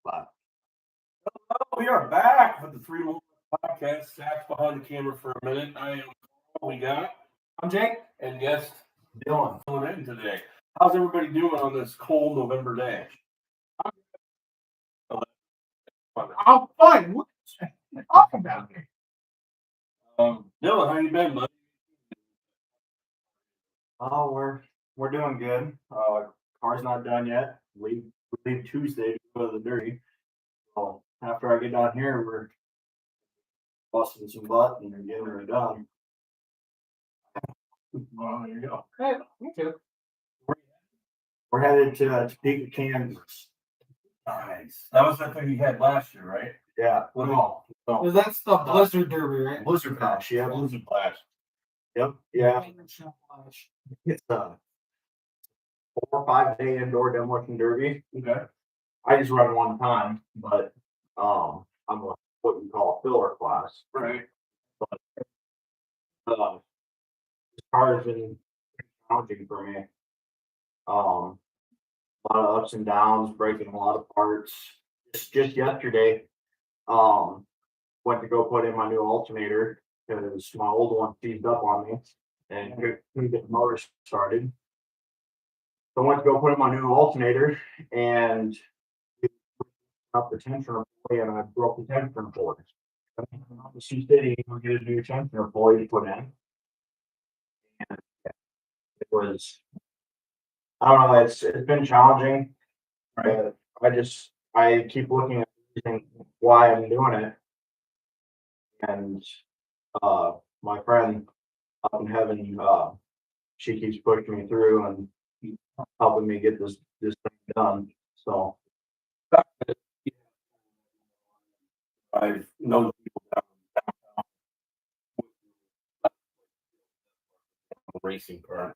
But we are back with the Three Morons podcast. Zach's behind the camera for a minute. I am. We got. I'm Jake. And guest Dylan filling in today. How's everybody doing on this cold November day? I'm fine. What are you talking about? Dylan, how you been, bud? oh, we're doing good. Car's not done yet. We leave Tuesday to go to the Derby. So after I get down here, we're busting some butt and getting her done. Well, there you go. Hey, me too. We're headed to Topeka, Kansas. Nice. That was the thing you had last year, right? Yeah. No. That's the Blizzard Derby, right? Blizzard Bash. Yeah. Blizzard Blast. Yep. Yeah. It's a 4 or 5 day indoor demolition derby. Okay. I just run one time, but I'm what we call a filler class. Right. But this car has been challenging for me. A lot of ups and downs, breaking a lot of parts. Just yesterday, went to go put in my new alternator because my old one seized up on me and couldn't get the motor started. So I went to go put in my new alternator and up the tensioner pulley, and I broke the tensioner pulley. The Sioux City, we get a new tensioner pulley to put in. And it was, I don't know, it's been challenging. But I keep looking at everything, why I'm doing it. And my friend up in heaven, she keeps pushing me through and helping me get this thing done. So I've known people downtown racing car.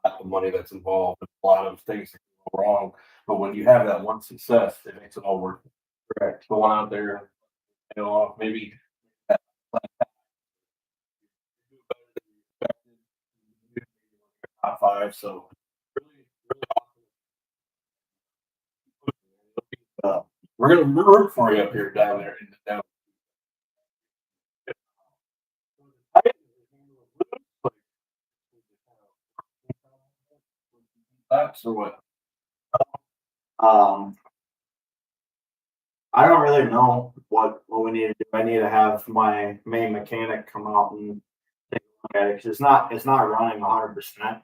A lot of money that's involved, a lot of things that go wrong. But when you have that one success, it makes it all worth it. correct. Going out there, maybe top 5. So really awesome. We're gonna root for you up here down there in the down. Laps or what? I don't really know what we need to do. I need to have my main mechanic come out and take a look at it because it's not running 100%.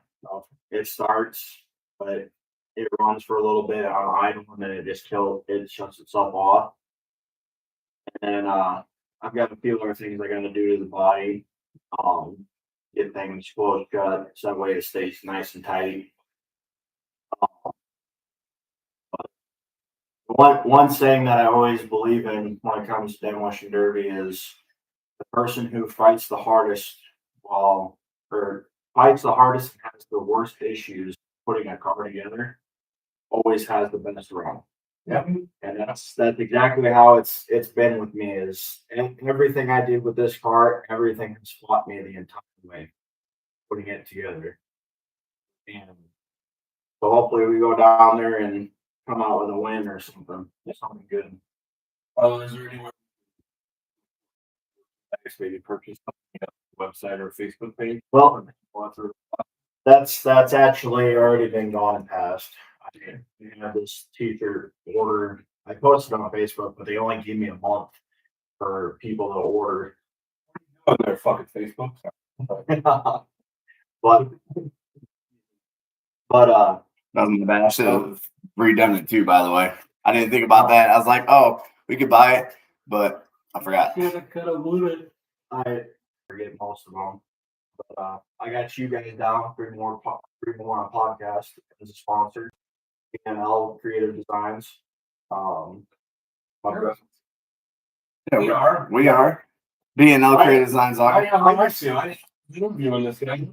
It starts, but it runs for a little bit on idle and then it shuts itself off. And then I've got a few other things I got to do to the body. Get things closed shut so that way it stays nice and tight. One saying that I always believe in when it comes to demolition derby is the person who fights the hardest and has the worst issues putting a car together always has the best run. Yeah. And that's exactly how it's been with me is everything I did with this car, everything has fought me the entire way putting it together. And so hopefully we go down there and come out with a win or something good. Is there anywhere maybe purchase website or Facebook page? Well, that's actually already been gone past. I had this t-shirt ordered. I posted on Facebook, but they only gave me a month for people to order. On their fucking Facebook. but Nothing bad. I should have redone it too, by the way. I didn't think about that. I was like, oh, we could buy it, but I forgot. Could have blew it. I forget most of them. But I got you guys down for more on podcast as a sponsor. BNL Creative Designs. Yeah, we are. BNL Creative Designs are. I see. I'm interviewing this guy.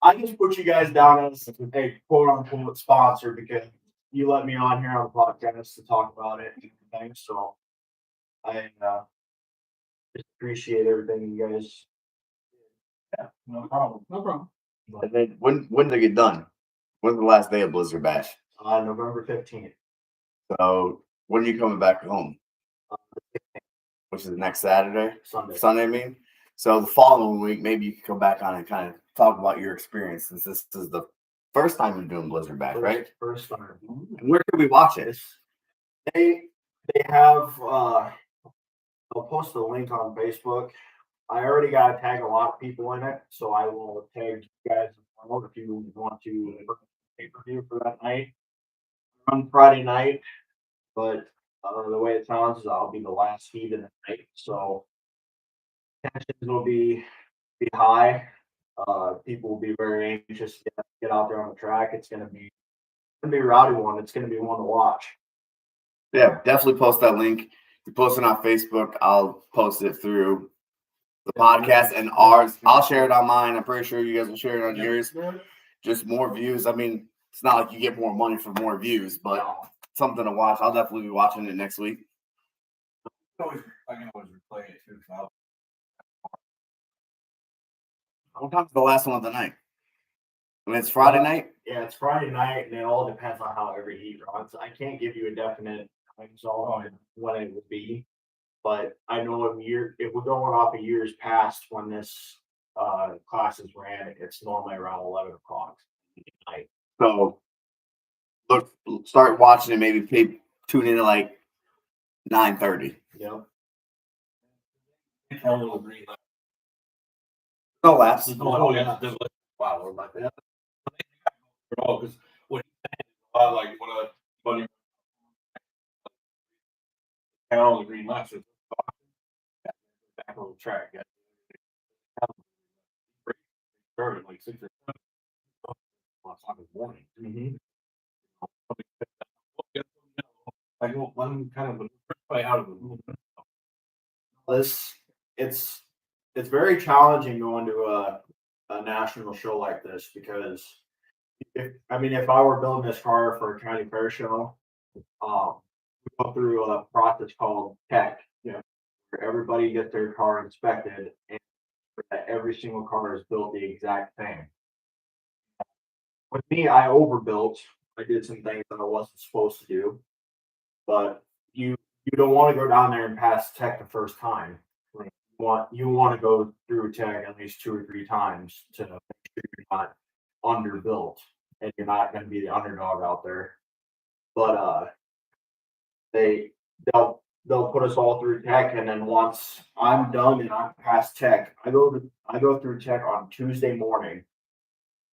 I just put you guys down as a quote unquote sponsor because you let me on here on the podcast to talk about it and everything. So I just appreciate everything you guys. Yeah, no problem. And then when did it get done? When's the last day of Blizzard Bash? November 15th. So when are you coming back home? Which is next Saturday? Sunday. Sunday, I mean. So the following week, maybe you can come back on and kind of talk about your experience, since this is the first time you're doing Blizzard Bash, right? First time. And where can we watch it? They have I'll post the link on Facebook. I already got to tag a lot of people in it, so I will tag you guys as well if you want to pay-per-view for that night on Friday night. But the way it sounds is I'll be the last feed of the night, so tensions will be high. People will be very anxious to get out there on the track. It's gonna be a rowdy one. It's gonna be one to watch. Yeah, definitely post that link. You post it on Facebook. I'll post it through the podcast and ours. I'll share it on mine. I'm pretty sure you guys will share it on yours. Just more views. I mean, it's not like you get more money for more views, but something to watch. I'll definitely be watching it next week. I can always replay it too. What time's the last one of the night? I mean, it's Friday night. Yeah, it's Friday night, and it all depends on how every heat runs. I can't give you a definite time zone on when it will be, but I know if we're going off of years past when this classes ran, it's normally around 11 o'clock night. So start watching it. Maybe tune in at like 9:30. Yep. No laps. Oh, yeah. Wow, we're like that. Because what he's saying is like when a bunny on the green lights is back on the track. Started like 6 or 7 o'clock in the morning. Mm-hmm. I go, I'm kind of way out of the movement. It's very challenging going to a national show like this because if I were building this car for a county fair show, we go through a process called tech, where everybody gets their car inspected and every single car is built the exact same. With me, I overbuilt. I did some things that I wasn't supposed to do, but you don't want to go down there and pass tech the first time. You want to go through tech at least 2 or 3 times to make sure you're not underbuilt and you're not going to be the underdog out there. But they'll put us all through tech, and then once I'm done and I'm past tech, I go through tech on Tuesday morning.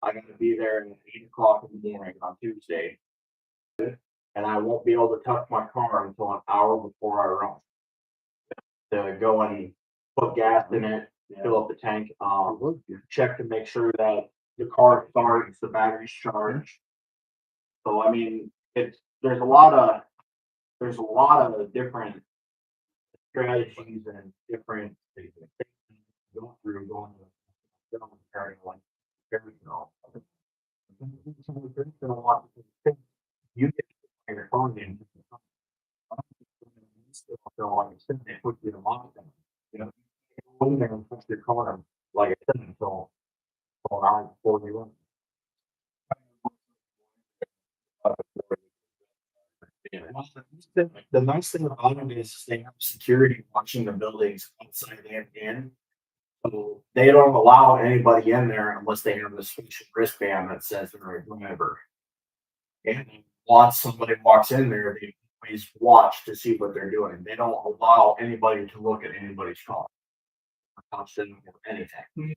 I got to be there at 8 o'clock in the morning on Tuesday, and I won't be able to touch my car until an hour before I run to go and put gas in it, fill up the tank, check to make sure that the car starts, the battery's charged. So I mean, there's a lot of different strategies and different things go through going carrying like you get your phone in. So like I said, they put you in a lockdown. Go in there and push your car, like I said, until an hour before you run. The nice thing about it is they have security watching the buildings outside and in. So they don't allow anybody in there unless they have a special wristband that says they're a member. And once somebody walks in there, they always watch to see what they're doing. They don't allow anybody to look at anybody's car, touch them, or anything.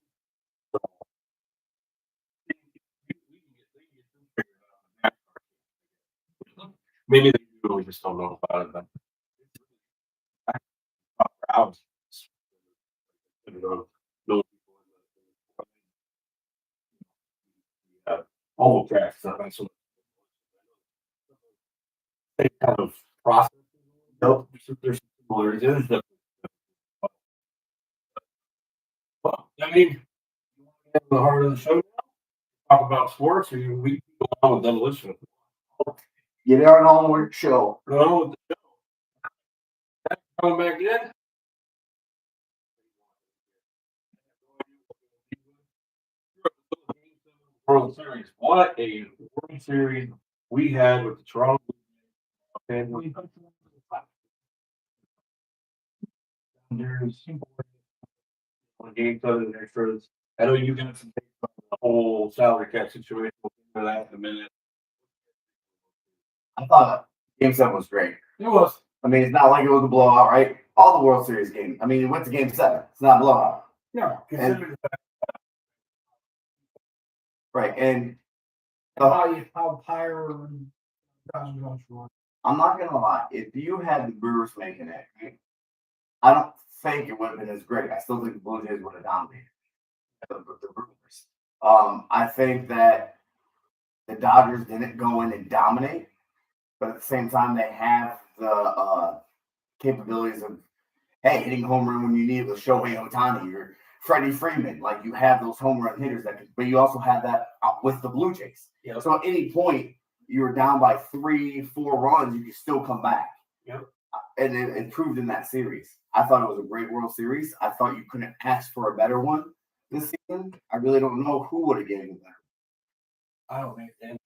Maybe they do, we just don't know about it. But hours. All tracks. That's what they kind of process. Nope. There's similarities. Well, I mean, the heart of the show. Talk about sports, or we go on with demolition. Get out on with the show. No, with the show. Coming back in. World Series. What a World Series we had with the Toronto. And there's on game 7 extras. I know you got some things on the whole salary cap situation. We'll get into that in a minute. I thought Game 7 was great. It was. I mean, it's not like it was a blowout, right? All the World Series games. I mean, it went to Game 7. It's not a blowout. No, considering the fact Right. And How higher I'm not going to lie. If you had the Brewers making it, I don't think it would have been as great. I still think the Blue Jays would have dominated the Brewers. I think that the Dodgers didn't go in and dominate, but at the same time, they have the capabilities of, hey, hitting home run when you need it with Shohei Ohtani or Freddie Freeman. Like, you have those home run hitters that can, but you also have that with the Blue Jays. Yep. So at any point, you were down by 3-4 runs, you can still come back. Yep. And it proved in that series. I thought it was a great World Series. I thought you couldn't ask for a better one this season. I really don't know who would have given it better. I don't think, and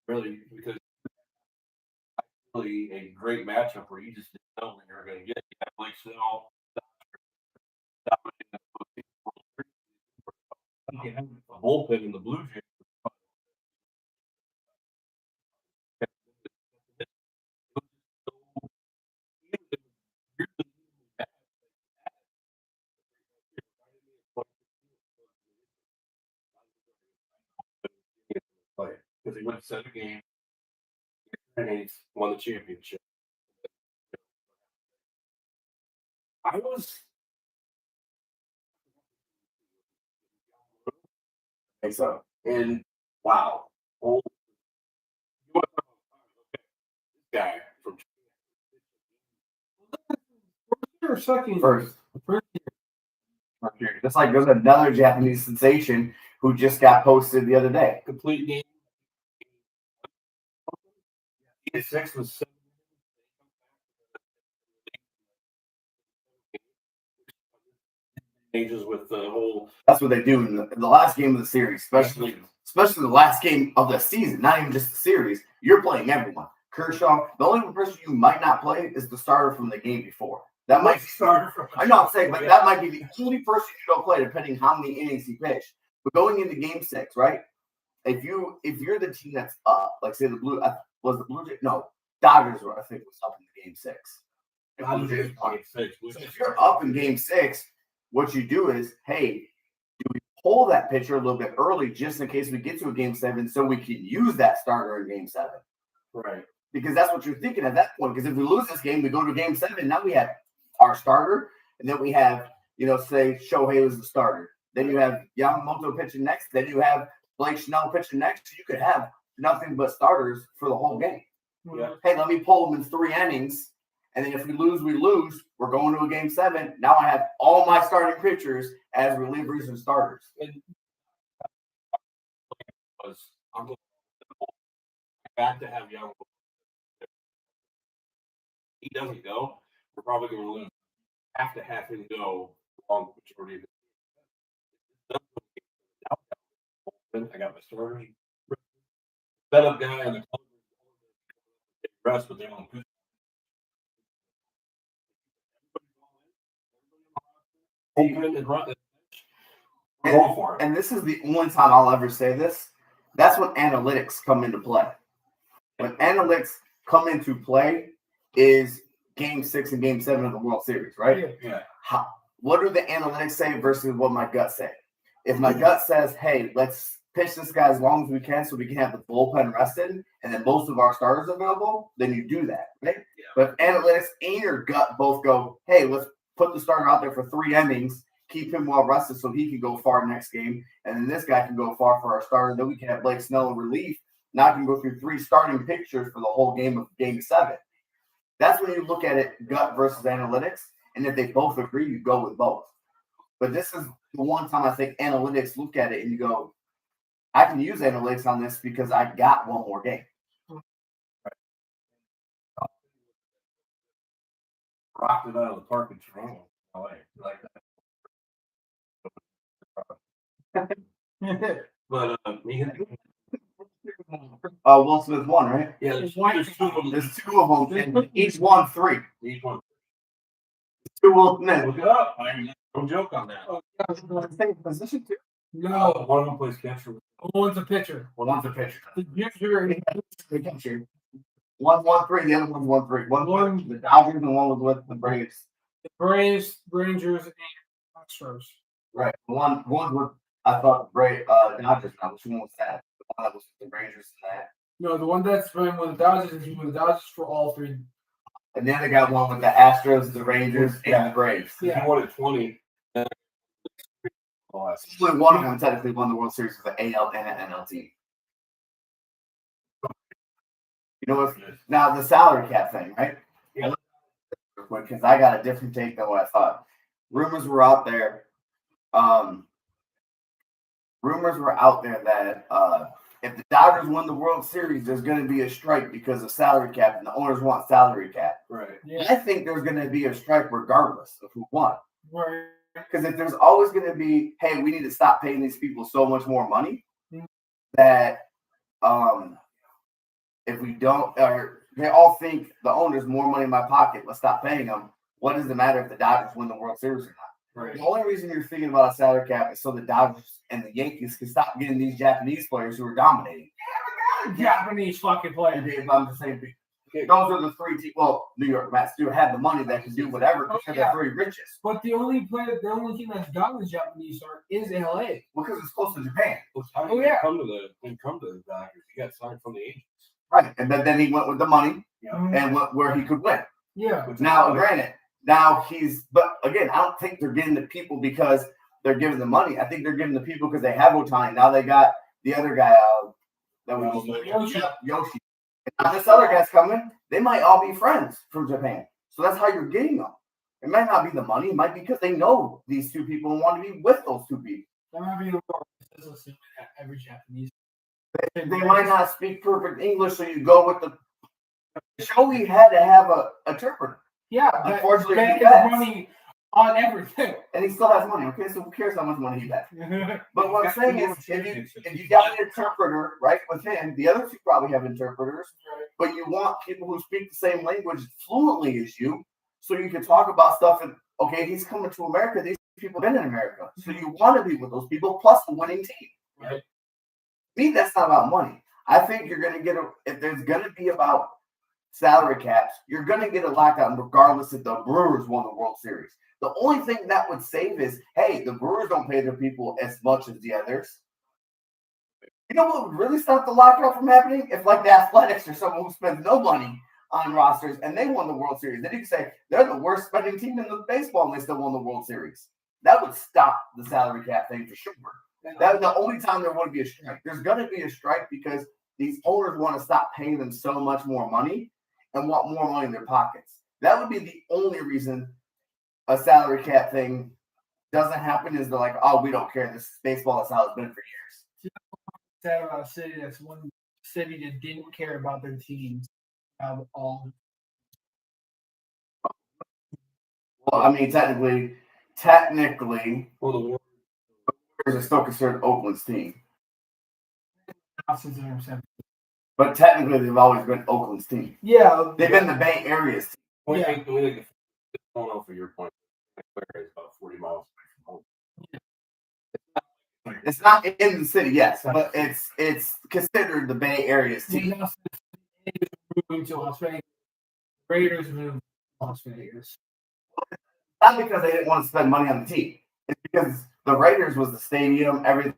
really, because really a great matchup where you just didn't know when you were going to get. You had Blake Snell dominating the bullpen in the Blue Jays. Because he went to 7 games and he's won the championship. I think so. And wow, this guy from First year. Just like there's another Japanese sensation who just got posted the other day. complete game. 6 was 7. Changes with the whole. That's what they do in the last game of the series, especially the last game of the season, not even just the series. You're playing everyone. Kershaw, the only person you might not play is the starter from the game before. That might be starter from. I know I'm saying, but that might be the only person you don't play, depending how many innings he pitched. But going into game 6, right? If you're the team that's up, like say the Blue Jays? No, Dodgers were, I think, was up in game 6. So if you're up in game 6, what you do is, hey, do we pull that pitcher a little bit early just in case we get to a game 7 so we can use that starter in game 7? Right. Because that's what you're thinking at that point. Because if we lose this game, we go to game 7. Now we have our starter, and then we have, say Shohei was the starter. Then you have Yamamoto pitching next. Then you have Blake Snell pitching next. You could have nothing but starters for the whole game. Yeah. Hey, let me pull them in 3 innings. And then if we lose, we lose. We're going to a game 7. Now I have all my starting pitchers as relievers and starters. I'm back to have Young. He doesn't go. We're probably going to lose. Have to have him go long majority of the I got my starters. Setup guy and the rest, but they're on good. And this is the only time I'll ever say this. That's when analytics come into play. When analytics come into play is game 6 and game 7 of the World Series, right? Yeah. What do the analytics say versus what my gut say? If my gut says, hey, let's pitch this guy as long as we can so we can have the bullpen rested and then most of our starters available, then you do that, right? Yeah. But if analytics and your gut both go, hey, let's put the starter out there for 3 innings, keep him well rested so he can go far next game, and then this guy can go far for our starter. Then we can have Blake Snell in relief. Now I can go through 3 starting pictures for the whole game of game 7. That's when you look at it, gut versus analytics, and if they both agree, you go with both. But this is the one time I think analytics look at it and you go, I can use analytics on this because I got one more game. Rocked it out of the park in Toronto. LA. Like that. But Will Smith won, right? Yeah, there's two of them. There's two of them, and each won 3. Each one. 2 Will Smith. Look it up. Don't joke on that. Same position too. No, one of them plays catcher. One's a pitcher. Well, one's a pitcher. The pitcher. One won 3, the other one won 3. One with the Dodgers and one was with the Braves. The Braves, Rangers, and Astros. Right. One with I thought Dodgers now. Which one was that? The one that was with the Rangers and that. No, the one that's been with the Dodgers is with the Dodgers for all 3. And then they got one with the Astros, the Rangers, and the Braves. Yeah. He won at 20. Only one of them technically won the World Series with the AL and an NL team. You know what? Now the salary cap thing, right? Yeah. Because I got a different take than what I thought. Rumors were out there. That if the Dodgers win the World Series, there's going to be a strike because of salary cap, and the owners want salary cap. Right. Yeah. I think there's going to be a strike regardless of who won. Right. Because if there's always going to be, hey, we need to stop paying these people so much more money, that if we don't, or they all think the owner's more money in my pocket, let's stop paying them. What does it matter if the Dodgers win the World Series or not? Right. The only reason you're thinking about a salary cap is so the Dodgers and the Yankees can stop getting these Japanese players who are dominating. Japanese fucking player. And I'm the same thing. Those are the 3 teams. Well, New York Mets do have the money that can do whatever because they're 3 richest. But the only team that's got the Japanese star is LA. Because it's close to Japan. Oh yeah. Come to the Dodgers. He got signed from the Angels. Right. And then he went with the money Yeah. and went where he could win. Yeah. Now, granted, but again, I don't think they're getting the people because they're giving the money. I think they're giving the people because they have Otani. Now they got the other guy that was Yoshi. Now this other guy's coming. They might all be friends from Japan. So that's how you're getting them. It might not be the money. It might be because they know these 2 people and want to be with those 2 people. That might be the assuming that every Japanese. They might not speak perfect English, so you go with the Shoei had to have a interpreter. Yeah, Unfortunately, that he is has. money on everything. And he still has money. Okay, so who cares how much money he has? But what I'm saying is, if you got an interpreter, right, with him, the other 2 probably have interpreters, but you want people who speak the same language fluently as you, so you can talk about stuff. And okay, he's coming to America. These people have been in America, so you want to be with those people plus a winning team. Right. Me, that's not about money. I think you're going to get if there's going to be about salary caps, you're going to get a lockout regardless if the Brewers won the World Series. The only thing that would save is, hey, the Brewers don't pay their people as much as the others. You know what would really stop the lockout from happening? If like the Athletics or someone who spends no money on rosters and they won the World Series, then you can say they're the worst spending team in the baseball and they still won the World Series. That would stop the salary cap thing for sure. That's the only time there would be a strike. There's going to be a strike because these owners want to stop paying them so much more money and want more money in their pockets. That would be the only reason a salary cap thing doesn't happen is they're like, oh, we don't care. This is baseball. That's how it's been for years. Sad about a city that's one city that didn't care about their teams at all. Well, I mean, technically, Well, the Warriors are still considered Oakland's team. Since they're 7. But technically, they've always been Oakland's team. Yeah, They've been the Bay Area's team. I don't know for your point. It's about 40 miles away from home. It's not in the city, yes, but it's considered the Bay Area's team. Moving to Las Vegas. Raiders moved to Las Vegas. Not because they didn't want to spend money on the team. It's because the Raiders was the stadium, everything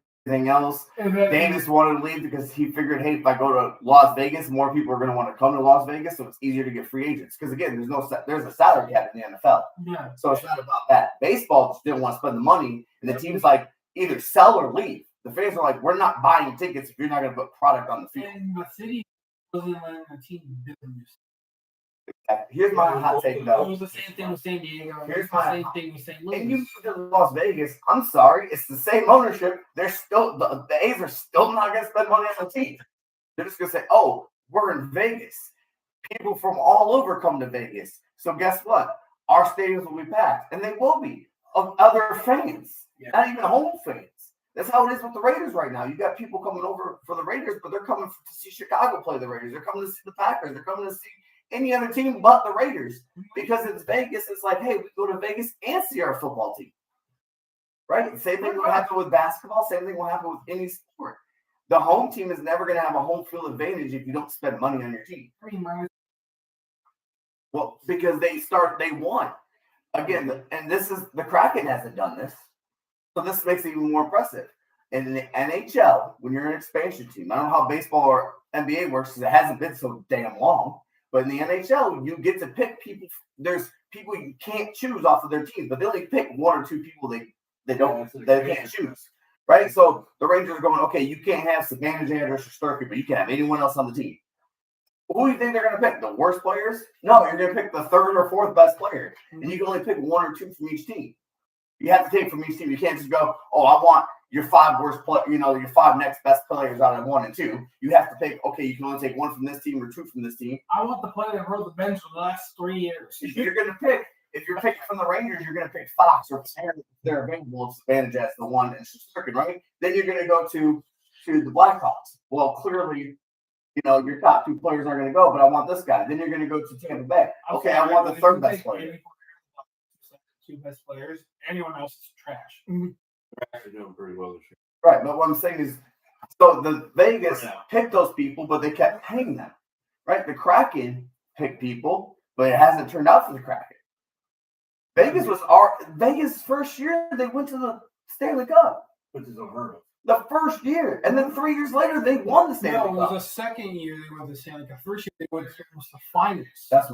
else. Davis wanted to leave because he figured, hey, if I go to Las Vegas, more people are going to want to come to Las Vegas, so it's easier to get free agents. Because again, there's a salary cap in the NFL, Yeah. so it's not about that. Baseball just didn't want to spend the money, and the team's like either sell or leave. The fans are like, we're not buying tickets if you're not going to put product on the field. And the city wasn't letting the team business. Here's my hot take, It though. was the same thing with San Diego. Here's It's the my- same thing with St. And you Louis. move to Las Vegas, I'm sorry, it's the same ownership. They're still the A's are still not going to spend money on the team. They're just going to say, "Oh, we're in Vegas. People from all over come to Vegas. So guess what? Our stadiums will be packed, and they will be of other fans, not even home fans. That's how it is with the Raiders right now. You got people coming over for the Raiders, but they're coming to see Chicago play the Raiders. They're coming to see the Packers. They're coming to see any other team but the Raiders because it's Vegas. It's like, hey, we go to Vegas and see our football team. Right? Same thing will happen with basketball. Same thing will happen with any sport. The home team is never going to have a home field advantage if you don't spend money on your team. Well, because they want. Again, and this is the Kraken hasn't done this. So this makes it even more impressive. In the NHL, when you're an expansion team, I don't know how baseball or NBA works because it hasn't been so damn long. But in the NHL, you get to pick people. There's people you can't choose off of their team, but they only pick one or two people they can't choose. Right? So the Rangers are going, okay, you can't have Zibanejad or Shesterkin, but you can have anyone else on the team. Who do you think they're going to pick? The worst players? No, you're going to pick the third or fourth best player. And you can only pick one or two from each team. You have to take from each team. You can't just go, oh, I want your five worst your five next best players out of 1 and 2. You have to pick, okay, you can only take one from this team or two from this team. I want the player that rode the bench for the last 3 years. You're going to pick, if you're picking from the Rangers, you're going to pick Fox or Perry if they're available. It's advantage as the one and Shesterkin, right? Then you're going to go to the Blackhawks. Well, clearly, your top two players aren't going to go, but I want this guy. Then you're going to go to Tampa Bay. Okay, I want the third best player. Two best players. Anyone else is trash. They're actually doing pretty well this year. Right, but what I'm saying is, so the Vegas picked those people, but they kept paying them. Right, the Kraken picked people, but it hasn't turned out for the Kraken. Vegas first year they went to the Stanley Cup. Which is unheard of. The first year, and then 3 years later they won the Stanley Cup. No, it was the second year they went to the Stanley Cup. First year they went to the finals. That's